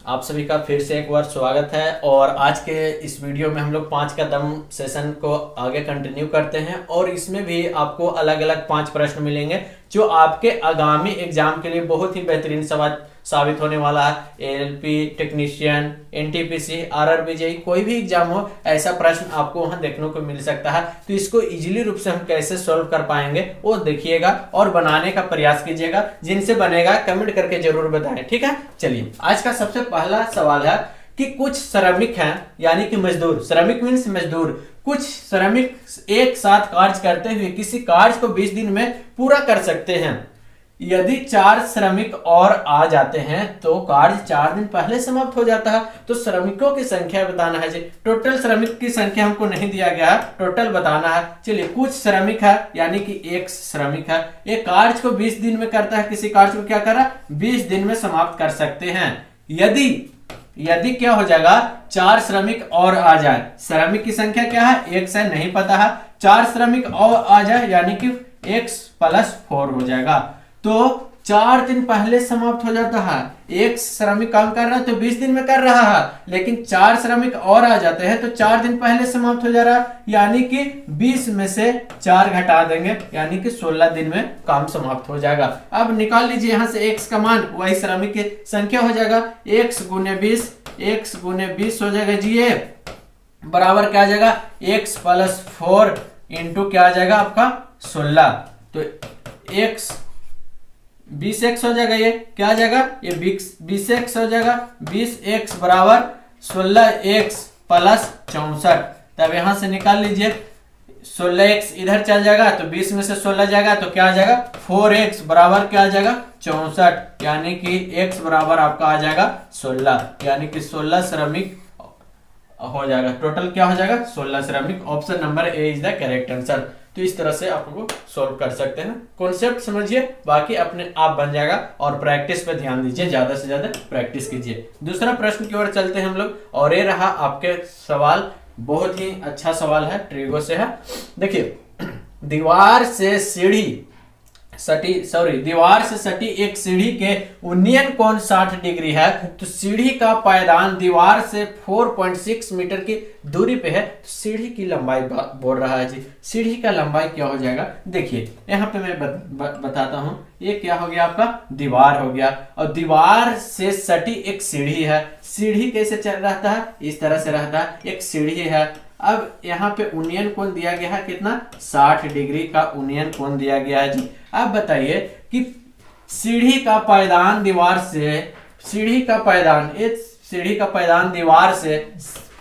आप सभी का फिर से एक बार स्वागत है। और आज के इस वीडियो में हम लोग 5 का दम सेशन को आगे कंटिन्यू करते हैं और इसमें भी आपको अलग अलग 5 प्रश्न मिलेंगे जो आपके आगामी एग्जाम के लिए बहुत ही बेहतरीन सवाल साबित होने वाला है। ALP technician, NTPC, RRB JEE कोई भी एग्जाम हो, ऐसा प्रश्न आपको वहां देखने को मिल सकता है। तो इसको इजीली रूप से हम कैसे सॉल्व कर पाएंगे वो देखिएगा और बनाने का प्रयास कीजिएगा। जिनसे बनेगा कमेंट करके जरूर बताएं, ठीक है। चलिए, आज का सबसे पहला सवाल है कि कुछ श्रमिक हैं, यानी कि मजदूर, श्रमिक मीन्स मजदूर, कुछ श्रमिक एक साथ कार्य करते हुए किसी कार्य को 20 दिन में पूरा कर सकते हैं। यदि 4 श्रमिक और आ जाते हैं तो कार्य 4 दिन पहले समाप्त हो जाता है। तो श्रमिकों की संख्या बताना है जी। टोटल श्रमिक की संख्या हमको नहीं दिया गया है, टोटल बताना है। चलिए, कुछ श्रमिक है यानी कि एक श्रमिक है, एक कार्य को 20 दिन में करता है, किसी कार्य को क्या कर रहा है 20 दिन में समाप्त कर सकते हैं। यदि क्या हो जाएगा, 4 श्रमिक और आ जाए। श्रमिक की संख्या क्या है, एक से नहीं पता है, 4 श्रमिक और आ जाए यानी कि x + 4 हो जाएगा। तो 4 दिन पहले समाप्त हो जाता है। एक श्रमिक काम कर रहा है तो 20 दिन में कर रहा है, लेकिन 4 श्रमिक और आ जाते हैं तो 4 दिन पहले समाप्त हो जा रहा है, यानी कि 20 में से 4 घटा देंगे, यानी कि 16 दिन में काम समाप्त हो जाएगा। अब निकाल लीजिए यहां से x का मान, वही श्रमिक की संख्या हो जाएगा, x × 20 हो जाएगा जी। ये बराबर क्या आ जाएगा, x + 4 इंटू क्या आ जाएगा आपका 16। तो x 20x हो जाएगा, ये क्या आ जाएगा, ये 20x हो जाएगा। 20x बराबर 16x + 64। तब यहां से निकाल लीजिए, 16x इधर चल जाएगा तो 20 में से 16 जाएगा तो क्या आ जाएगा, 4x बराबर क्या आ जाएगा 64, यानी कि x बराबर आपका आ जाएगा 16, यानी कि 16 श्रमिक हो जाएगा। टोटल क्या हो जाएगा, 16 श्रमिक। Option number A is the correct answer. तो इस तरह से आप लोग सॉल्व कर सकते हैं। कॉन्सेप्ट समझिए, बाकी अपने आप बन जाएगा। और प्रैक्टिस पे ध्यान दीजिए, ज्यादा से ज्यादा प्रैक्टिस कीजिए। दूसरा प्रश्न की ओर चलते हैं हम लोग, और ये रहा आपके सवाल, बहुत ही अच्छा सवाल है, ट्रिगो से है। देखिए, दीवार से सटी एक सीढ़ी के उन्नयन कोण 60 डिग्री है। तो सीढ़ी का पायदान दीवार से 4.6 मीटर की दूरी पे है। तो सीढ़ी की लंबाई बोल रहा है जी। सीढ़ी का लंबाई क्या हो जाएगा, देखिए यहाँ पे मैं बताता हूँ। ये क्या हो गया, आपका दीवार हो गया, और दीवार से सटी एक सीढ़ी है। सीढ़ी कैसे चल रहता है, इस तरह से रहता है, एक सीढ़ी है। अब यहाँ पे उन्नयन कोण दिया गया है कितना, 60 डिग्री का उन्नयन कोण दिया गया है जी। अब बताइए कि सीढ़ी का पायदान दीवार से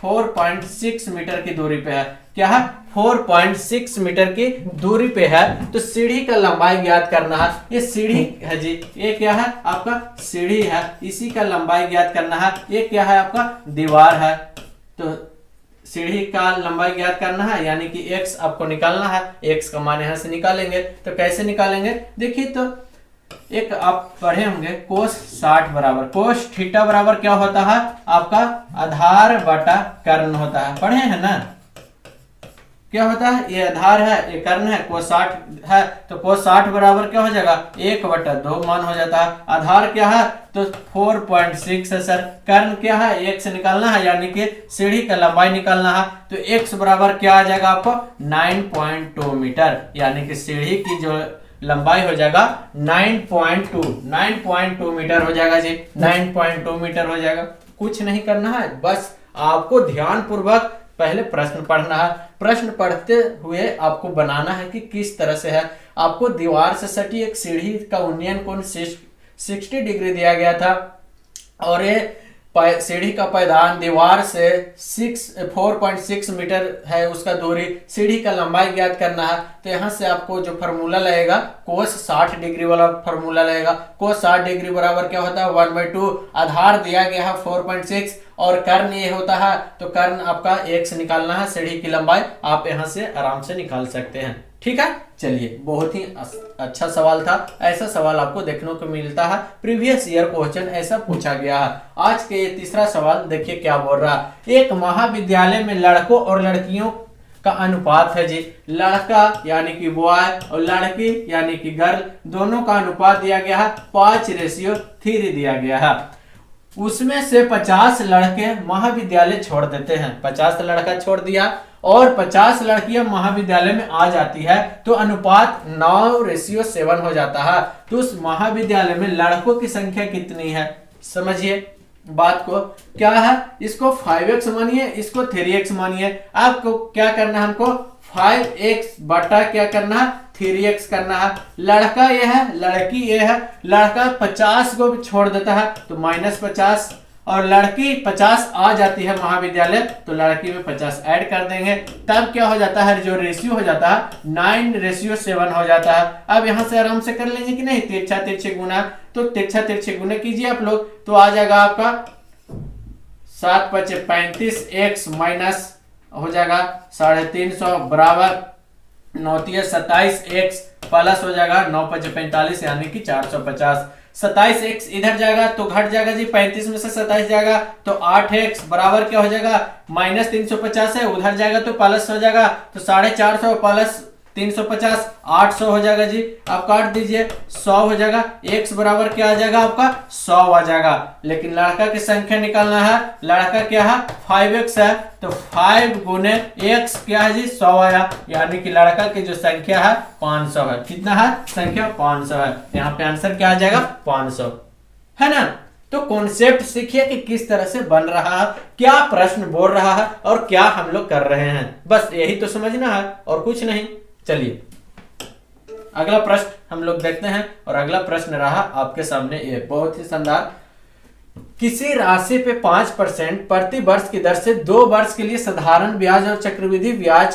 4.6 मीटर की दूरी पे है। क्या है, 4.6 मीटर की दूरी पे है। तो सीढ़ी का लंबाई ज्ञात करना है। ये सीढ़ी है जी, ये क्या है आपका सीढ़ी है, इसी का लंबाई ज्ञात करना है। ये क्या है आपका दीवार है। तो सीढ़ी का लंबाई ज्ञात करना है, यानी कि x आपको निकालना है। x का मान यहां से निकालेंगे, तो कैसे निकालेंगे, देखिए। तो एक आप पढ़े होंगे, कोस 60 बराबर, कोस थीटा बराबर क्या होता है आपका आधार बटा कर्ण होता है। पढ़े हैं ना, क्या होता है, ये आधार है, ये कर्ण है, कोस 60 है। तो कोस 60 बराबर क्या हो जाएगा, 1/2 मान हो जाता है। आधार क्या है, तो 4.6 है सर। कर्ण क्या है, x से निकालना है, यानी कि सीढ़ी का लंबाई निकालना है। तो x बराबर क्या आ जाएगा आपको 9.2 मीटर, यानी कि सीढ़ी की जो लंबाई हो जाएगा 9.2 मीटर हो जाएगा जी। 9.2 मीटर हो जाएगा। कुछ नहीं करना है, बस आपको ध्यान पूर्वक पहले प्रश्न पढ़ना है। प्रश्न पढ़ते हुए आपको बनाना है कि किस तरह से है। आपको दीवार से सटी एक सीढ़ी का उन्नयन कोण 60 डिग्री दिया गया था, और ये सीढ़ी का पायदान दीवार से 4.6 मीटर है उसका दूरी। सीढ़ी का लंबाई ज्ञात करना है। तो यहाँ से आपको जो फार्मूला लगेगा, कोस 60 डिग्री वाला फार्मूला लगेगा। कोस 60 डिग्री बराबर क्या होता है 1/2। आधार दिया गया है 4.6 और कर्ण ये होता है, तो कर्ण आपका x निकालना है। सीढ़ी की लंबाई आप यहाँ से आराम से निकाल सकते हैं, ठीक है। चलिए, बहुत ही अच्छा सवाल था। ऐसा सवाल आपको देखने को मिलता है, प्रीवियस ईयर क्वेश्चन ऐसा पूछा गया है। आज के ये तीसरा सवाल देखिए क्या बोल रहा है। एक महाविद्यालय में लड़कों और लड़कियों का अनुपात है जी। लड़का यानी कि बॉय और लड़की यानी कि गर्ल, दोनों का अनुपात दिया गया है 5:3 दिया गया है। उसमें से 50 लड़के महाविद्यालय छोड़ देते हैं, 50 लड़का छोड़ दिया और 50 लड़कियां महाविद्यालय में आ जाती है, तो अनुपात 9:7 हो जाता है। तो उस महाविद्यालय में लड़कों की संख्या कितनी है, समझिए बात को। क्या है, इसको 5x मानिए, इसको 3x मानिए। आपको क्या करना है, हमको 5x बटा क्या करना है, 3x करना है। लड़का ये है, लड़की ये है। लड़का 50 को छोड़ देता है तो -50, और लड़की 50 आ जाती है महाविद्यालय तो लड़की में 50 ऐड कर देंगे। तब क्या हो जाता है, जो रेशियो हो जाता है 9:7 हो जाता है। अब यहां से आराम से कर लेंगे कि नहीं, तिरछा तिरछे गुना, तो तिरछा तिरछे गुना कीजिए आप लोग, तो आ जाएगा आपका 7×5 = 35, x माइनस हो जाएगा 350 बराबर 9×3 = 27, x प्लस हो जाएगा 9×5 = 45 यानी कि 450। 27x इधर जाएगा तो घट जाएगा जी, 35 में से 27 जाएगा तो 8x बराबर क्या हो जाएगा, -350 है, उधर जाएगा तो प्लस हो जाएगा, तो 450 प्लस 350 800 हो जाएगा जी। आप काट दीजिए, 100 हो जाएगा। x बराबर क्या आ जाएगा आपका, 100 आ जाएगा। लेकिन लड़का की संख्या निकालना है, लड़का क्या है 5x है, तो 5 गुने x क्या है जी, 100 आया, यानी कि लड़का की जो संख्या है 500 है। कितना है, संख्या 500 है। यहाँ पे आंसर क्या आ जाएगा, 500 है ना। तो कॉन्सेप्ट सीखिए कि किस तरह से बन रहा है, क्या प्रश्न बोल रहा है और क्या हम लोग कर रहे हैं, बस यही तो समझना है और कुछ नहीं। चलिए अगला प्रश्न हम लोग देखते हैं, और अगला प्रश्न रहा आपके सामने ये बहुत ही शानदार। किसी राशि पे 5% प्रति वर्ष की दर से 2 वर्ष के लिए साधारण ब्याज और चक्रवृद्धि ब्याज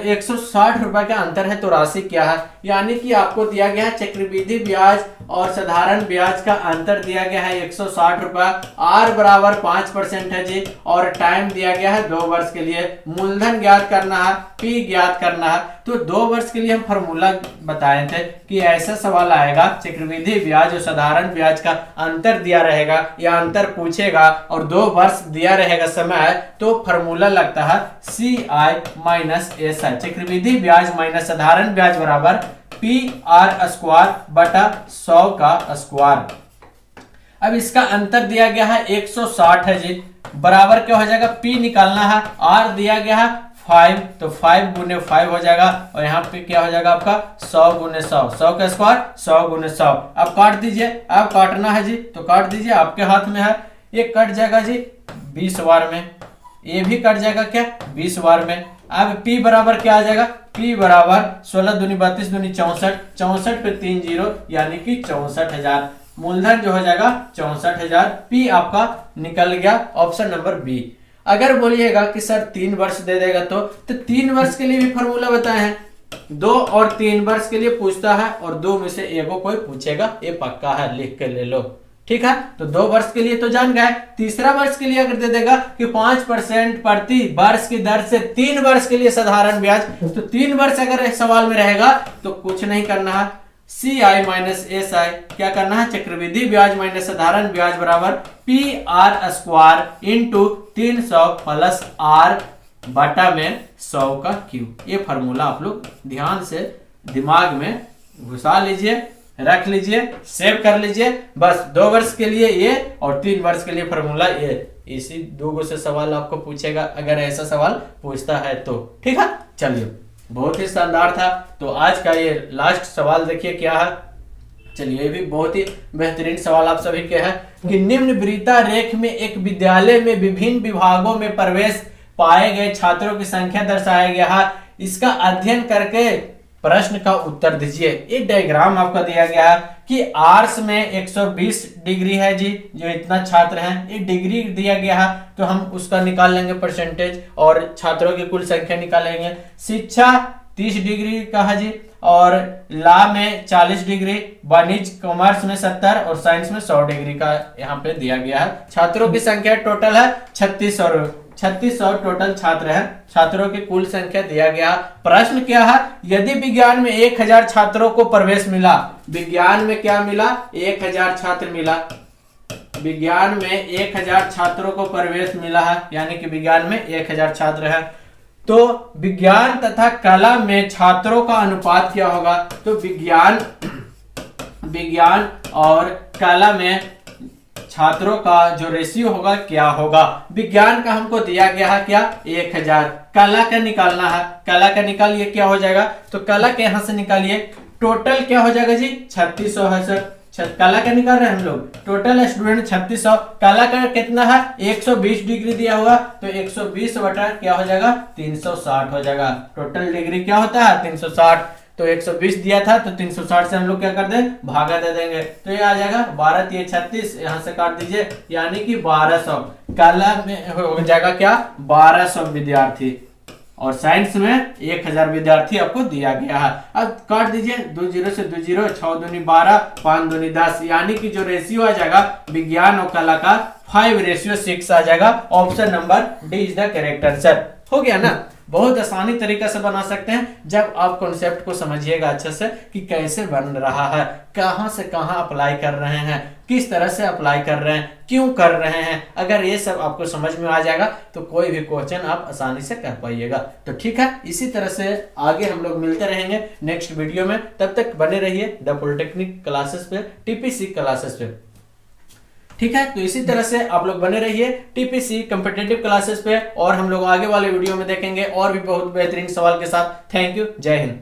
160 रुपए का अंतर है, तो राशि क्या है। यानी कि आपको दिया गया है चक्रवृद्धि ब्याज और साधारण ब्याज का अंतर दिया गया है 160 रुपए, r बराबर 5% है जी, और टाइम दिया गया है 2 वर्ष के लिए। मूलधन ज्ञात करना है, p ज्ञात करना है। तो 2 वर्ष के लिए हम फॉर्मूला बताए थे कि ऐसा सवाल आएगा, चक्रवृद्धि ब्याज और साधारण ब्याज का अंतर दिया रहेगा या अंतर पूछेगा और 2 वर्ष दिया रहेगा समय, तो फॉर्मूला लगता है CI - SI, चक्रवृद्धि ब्याज माइनस साधारण ब्याज बराबर PR² बटा 100 का स्क्वायर। अब इसका अंतर दिया गया है 160 है जी, बराबर क्या हो जाएगा, P निकालना है, R दिया गया है 5, तो 5 गुने 5 हो जाएगा, और यहाँ पे क्या हो जाएगा आपका 100 गुने 100, 100 का स्क्वायर 100 गुने 100। अब काट दीजिए, अब काटना है जी, तो काट दीजिए, आपके हाथ में है। ये कट जाएगा जी 20 बार में, ये भी कट जाएगा क्या 20 बार में। अब P बराबर क्या आ जाएगा, P बराबर 16 दूनी 32 दूनी 64, 64 पे 3 0 यानी कि 64,000। मूलधन जो हो जाएगा 64,000। P आपका निकल गया, ऑप्शन नंबर बी। अगर बोलिएगा कि सर 3 वर्ष दे देगा तो 3 वर्ष के लिए भी फॉर्मूला बताए हैं, 2 और 3 वर्ष के लिए पूछता है, और 2 में से एक को कोई पूछेगा, ये पक्का है, लिख के ले लो, ठीक है। तो 2 वर्ष के लिए तो जान गए। तीसरा वर्ष के लिए अगर दे देगा कि 5% प्रति वर्ष की दर से 3 वर्ष के लिए साधारण ब्याज, तो 3 वर्ष अगर सवाल में रहेगा तो कुछ नहीं करना है, CI - SI क्या करना है, चक्रवृद्धि ब्याज माइनस साधारण ब्याज बराबर PR² इंटू 300 प्लस R बटा में 100 का क्यूब। ये फॉर्मूला आप लोग ध्यान से दिमाग में घुसा लीजिए, रख लीजिए, सेव कर लीजिए। बस 2 वर्ष के लिए ये और 3 वर्ष के लिए फॉर्मूला ये, इसी 2 से सवाल आपको पूछेगा अगर ऐसा सवाल पूछता है तो, ठीक है। चलिए बहुत ही शानदार था। तो आज का ये लास्ट सवाल देखिए क्या है। चलिए ये भी बहुत ही बेहतरीन सवाल आप सभी के हैं कि निम्न वृत्ता रेख में एक विद्यालय में विभिन्न विभागों में प्रवेश पाए गए छात्रों की संख्या दर्शाया गया है। इसका अध्ययन करके प्रश्न का उत्तर दीजिए। एक डायग्राम आपका दिया गया है कि आर्ट्स में 120 डिग्री है जी, जो इतना छात्र हैं, ये डिग्री दिया गया है, तो हम उसका निकाल लेंगे परसेंटेज और छात्रों की कुल संख्या निकालेंगे। शिक्षा 30 डिग्री का है जी, और लॉ में 40 डिग्री, वाणिज्य कॉमर्स में 70 और साइंस में 100 डिग्री का यहाँ पे दिया गया है। छात्रों की संख्या टोटल है 3600 टोटल छात्र हैं। छात्रों की कुल संख्या दिया गया। प्रश्न क्या है, यदि विज्ञान में 1000 छात्रों को प्रवेश मिला, विज्ञान में क्या मिला, 1000 छात्र मिला, विज्ञान में 1000 छात्रों को प्रवेश मिला है, यानी कि विज्ञान में 1000 छात्र हैं, तो विज्ञान तथा कला में छात्रों का अनुपात क्या होगा। तो विज्ञान और कला में छात्रों का जो रेशियो होगा क्या होगा। विज्ञान का हमको दिया गया है क्या 1000, कला का निकालना है, कला का निकालिए क्या हो जाएगा, तो कला के यहां से निकालिए, टोटल क्या हो जाएगा जी 3600 है सर, कला का निकाल रहे हैं हम लोग, टोटल स्टूडेंट 3600, कला का कितना है 120 डिग्री दिया होगा, तो 120 बटा क्या हो जाएगा 360 हो जाएगा, टोटल डिग्री क्या होता है 360, तो 120 दिया था तो 360 से हम लोग क्या कर दें भागा दे देंगे, तो ये आ जाएगा 12 3 36, यहाँ से काट दीजिए, यानी कि 1200, कला में हो जाएगा क्या 1200 विद्यार्थी, और साइंस में 1000 विद्यार्थी आपको दिया गया है। अब काट दीजिए, 2 0 से 2 0, 6 दूनी 12, 5 दूनी 10, यानी कि जो रेशियो आ जाएगा विज्ञान और कला का 5:6 आ जाएगा। Option number D is the correct answer. हो गया ना, बहुत आसानी तरीका से बना सकते हैं जब आप कॉन्सेप्ट को समझिएगा अच्छे से कि कैसे बन रहा है, कहां से कहां अप्लाई कर रहे हैं, किस तरह से अप्लाई कर रहे हैं, क्यों कर रहे हैं। अगर ये सब आपको समझ में आ जाएगा तो कोई भी क्वेश्चन आप आसानी से कर पाइएगा। तो ठीक है, इसी तरह से आगे हम लोग मिलते रहेंगे नेक्स्ट वीडियो में। तब तक बने रहिए द पॉलिटेक्निक क्लासेस पे, टीपीसी क्लासेस पे। ठीक है, तो इसी तरह से आप लोग बने रहिए टीपीसी कॉम्पिटिटिव क्लासेस पे, और हम लोग आगे वाले वीडियो में देखेंगे और भी बहुत बेहतरीन सवाल के साथ। थैंक यू, जय हिंद।